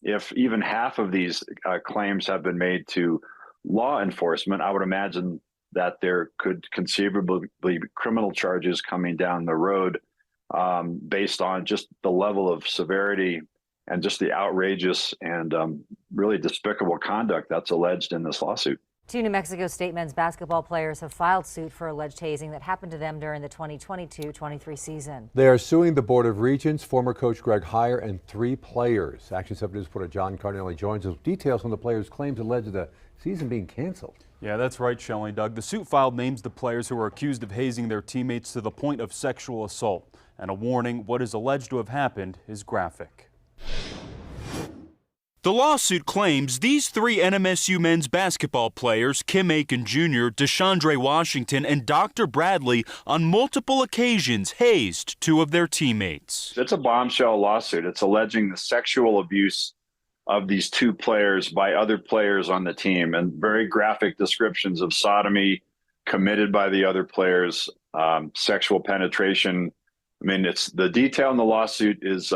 if even half of these claims have been made to law enforcement, I would imagine that there could conceivably be criminal charges coming down the road based on just the level of severity and just the outrageous and really despicable conduct that's alleged in this lawsuit. Two New Mexico State men's basketball players have filed suit for alleged hazing that happened to them during the 2022-23 season. They are suing the Board of Regents, former coach Greg Heiar, and 3 players. Action 7 News reporter John Cardinelli joins us with details on the players' claims alleged to the season being canceled. Yeah, that's right, Shelley. Doug, the suit filed names the players who are accused of hazing their teammates to the point of sexual assault. And a warning, what is alleged to have happened is graphic. The lawsuit claims these 3 NMSU men's basketball players, Kim Aiken Jr., DeShondre Washington, and Dr. Bradley, on multiple occasions hazed 2 of their teammates. It's a bombshell lawsuit. It's alleging the sexual abuse of these 2 players by other players on the team, and very graphic descriptions of sodomy committed by the other players, sexual penetration. I mean, it's the detail in the lawsuit is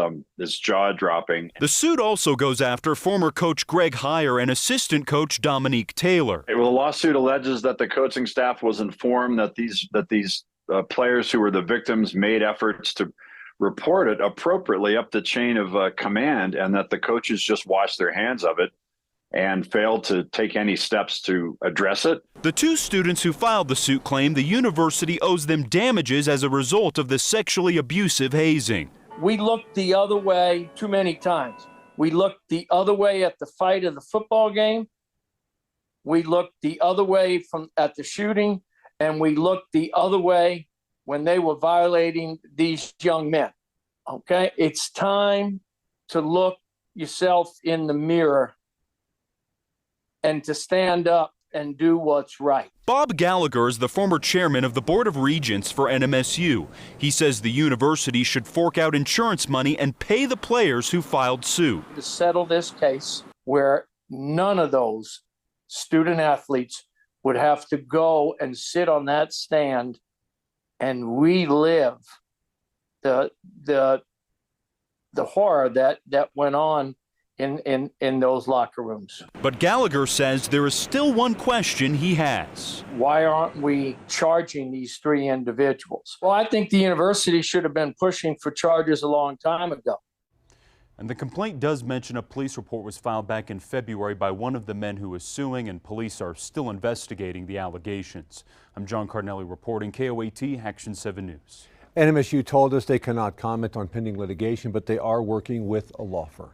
jaw-dropping. The suit also goes after former coach Greg Heiar and assistant coach Dominique Taylor. Well, the lawsuit alleges that the coaching staff was informed that these players who were the victims made efforts to report it appropriately up the chain of command, and that the coaches just washed their hands of it and failed to take any steps to address it. The 2 students who filed the suit claim the university owes them damages as a result of the sexually abusive hazing. We looked the other way too many times. We looked the other way at the fight of the football game. We looked the other way at the shooting, and we looked the other way when they were violating these young men. Okay, it's time to look yourself in the mirror and to stand up and do what's right. Bob Gallagher is the former chairman of the Board of Regents for NMSU. He says the university should fork out insurance money and pay the players who filed suit. To settle this case where none of those student athletes would have to go and sit on that stand and relive the horror that went on in those locker rooms. But Gallagher says there is still one question he has. Why aren't we charging these 3 individuals? Well, I think the university should have been pushing for charges a long time ago. And the complaint does mention a police report was filed back in February by one of the men who was suing, and police are still investigating the allegations. I'm John Cardinelli reporting, KOAT Action 7 News. NMSU told us they cannot comment on pending litigation, but they are working with a law firm.